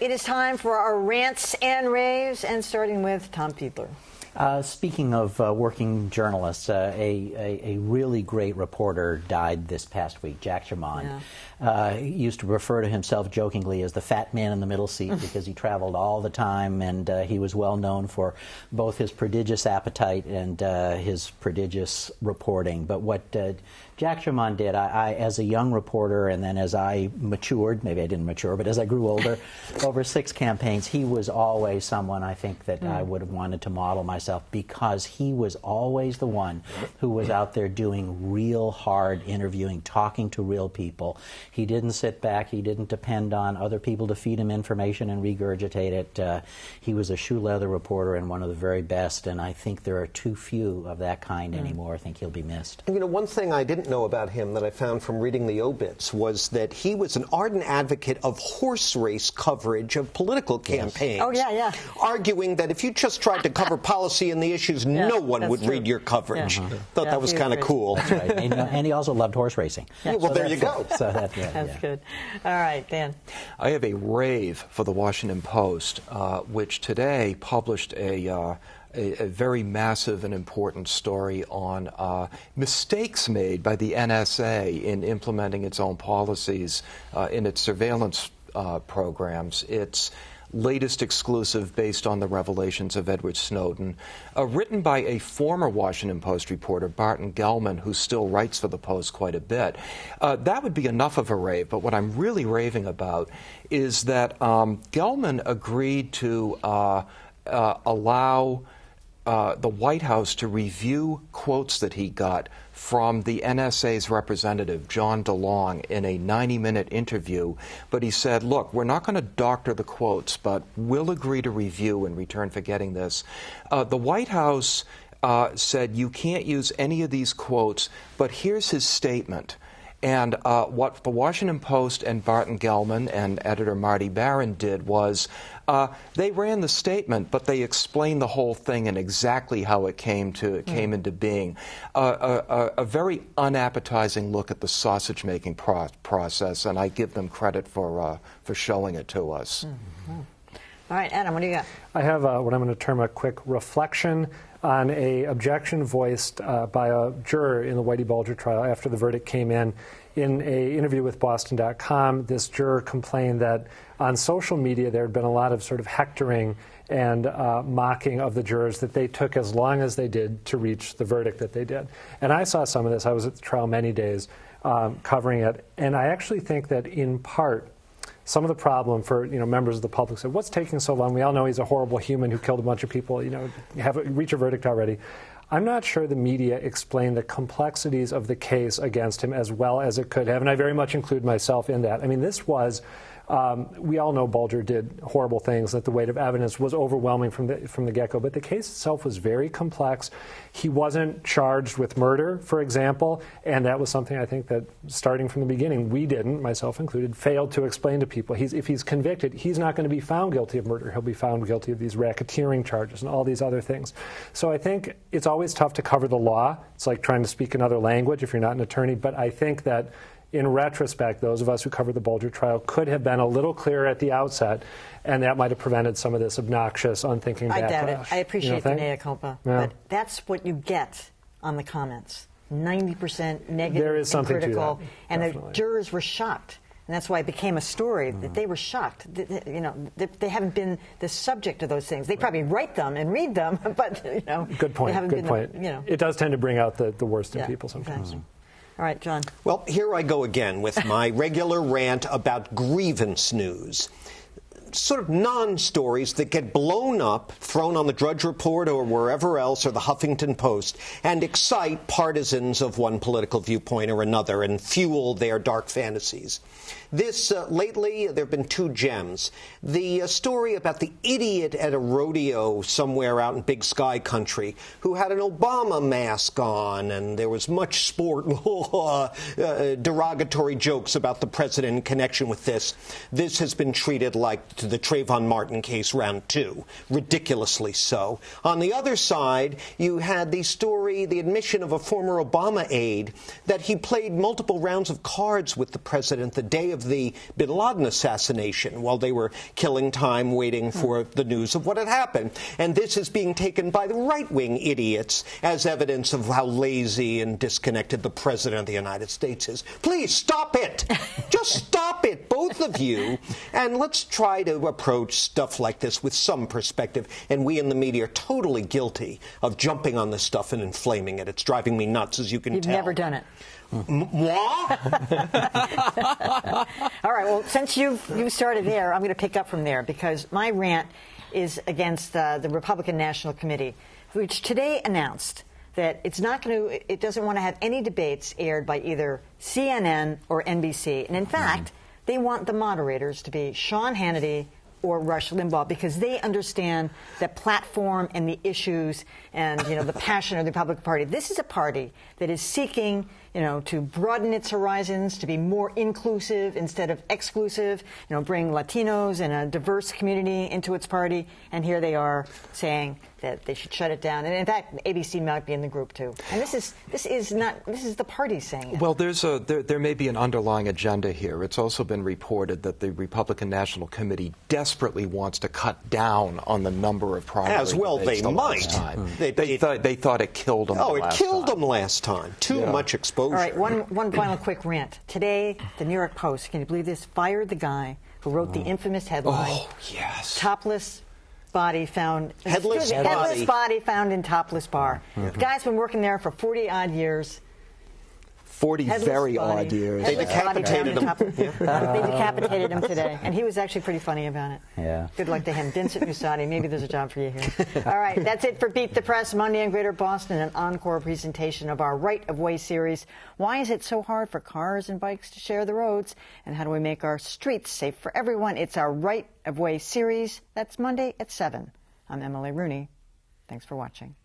It is time for our rants and raves, and starting with Tom Fiedler. Speaking of working journalists, a really great reporter died this past week, Jack Sherman. Yeah. He used to refer to himself jokingly as the fat man in the middle seat because he traveled all the time, and he was well known for both his prodigious appetite and his prodigious reporting. But what Jack Sherman did, I, as a young reporter, and then as I matured, maybe I didn't mature, but as I grew older, over 6 campaigns, he was always someone I think that I would have wanted to model myself, because he was always the one who was out there doing real hard interviewing, talking to real people. He didn't sit back. He didn't depend on other people to feed him information and regurgitate it. He was a shoe leather reporter and one of the very best, and I think there are too few of that kind anymore. I think he'll be missed. You know, one thing I didn't know about him that I found from reading the obits was that he was an ardent advocate of horse race coverage of political campaigns. Oh, yeah, yeah. Arguing that if you just tried to cover policy and the issues, no one would read your coverage. Thought that was kind of cool. That's right. And he also loved horse racing. Yeah, well, so there you go. So that's good. All right, Dan. I have a rave for the Washington Post, which today published a very massive and important story on mistakes made by the NSA in implementing its own policies in its surveillance programs. It's latest exclusive based on the revelations of Edward Snowden, written by a former Washington Post reporter, Barton Gellman, who still writes for the Post quite a bit. That would be enough of a rave, but what I'm really raving about is that Gellman agreed to allow the White House to review quotes that he got from the NSA's representative, John DeLong, in a 90-minute interview. But he said, look, we're not going to doctor the quotes, but we'll agree to review in return for getting this. The White House said you can't use any of these quotes, but here's his statement. And what the Washington Post and Barton Gellman and editor Marty Barron did was they ran the statement, but they explained the whole thing and exactly how it came into being. A very unappetizing look at the sausage-making process, and I give them credit for showing it to us. All right, Adam, what do you got? I have what I'm going to term a quick reflection on a objection voiced by a juror in the Whitey Bulger trial after the verdict came in. In an interview with Boston.com, this juror complained that on social media there had been a lot of sort of hectoring and mocking of the jurors, that they took as long as they did to reach the verdict that they did. And I saw some of this. I was at the trial many days covering it, and I actually think that in part some of the problem for members of the public said, what's taking so long? We all know he's a horrible human who killed a bunch of people. Reach a verdict already. I'm not sure the media explained the complexities of the case against him as well as it could have, and I very much include myself in that. I mean, this was, we all know Bulger did horrible things, that the weight of evidence was overwhelming from the get-go, but the case itself was very complex. He wasn't charged with murder, for example, and that was something I think that starting from the beginning, we didn't, myself included, failed to explain to people. If he's convicted, he's not going to be found guilty of murder. He'll be found guilty of these racketeering charges and all these other things. So I think it's always tough to cover the law. It's like trying to speak another language if you're not an attorney, but I think that in retrospect, those of us who covered the Bulger trial could have been a little clearer at the outset, and that might have prevented some of this obnoxious, unthinking backlash. I doubt it. I appreciate the mea culpa, but that's what you get on the comments. 90% negative there is and critical, to that, and definitely. The jurors were shocked. And that's why it became a story, that they were shocked. They haven't been the subject of those things. They probably write them and read them, but, Good point, good point. It does tend to bring out the worst in people sometimes. Exactly. All right, John. Well, here I go again with my regular rant about grievance news. Sort of non-stories that get blown up, thrown on the Drudge Report or wherever else, or the Huffington Post, and excite partisans of one political viewpoint or another and fuel their dark fantasies. Lately, there have been 2 gems. The story about the idiot at a rodeo somewhere out in Big Sky country who had an Obama mask on, and there was much sport, derogatory jokes about the president in connection with this. This has been treated like to the Trayvon Martin case round 2, ridiculously so. On the other side, you had the story, the admission of a former Obama aide, that he played multiple rounds of cards with the president the day of the bin Laden assassination while they were killing time waiting for the news of what had happened. And this is being taken by the right-wing idiots as evidence of how lazy and disconnected the president of the United States is. Please stop it. Just stop it, both of you. And let's try to approach stuff like this with some perspective. And we in the media are totally guilty of jumping on this stuff and inflaming it. It's driving me nuts, as you can tell. You've never done it. Moi? All right, well, since you started there, I'm going to pick up from there, because my rant is against the Republican National Committee, which today announced that it doesn't want to have any debates aired by either CNN or NBC. And in fact, they want the moderators to be Sean Hannity or Rush Limbaugh, because they understand the platform and the issues and, the passion of the Republican Party. This is a party that is seeking, to broaden its horizons, to be more inclusive instead of exclusive, bring Latinos and a diverse community into its party. And here they are saying that they should shut it down. And in fact, ABC might be in the group too. And this is the party saying it. Well, there may be an underlying agenda here. It's also been reported that the Republican National Committee desperately wants to cut down on the number of primary As well debates they might. Time. They thought it killed them. Oh, it killed them last time. Too much exposure. All right, one final quick rant. Today, the New York Post, can you believe this, fired the guy who wrote the infamous headline. Oh, yes. Topless body found. Headless body found in topless bar. The guy's been working there for 40-odd years. 40 Headless very body. odd years. They decapitated him. They decapitated him today, and he was actually pretty funny about it. Yeah. Good luck to him. Vincent Musati, maybe there's a job for you here. All right, that's it for Beat the Press Monday in Greater Boston, an encore presentation of our Right of Way series. Why is it so hard for cars and bikes to share the roads? And how do we make our streets safe for everyone? It's our Right of Way series. That's Monday at 7. I'm Emily Rooney. Thanks for watching.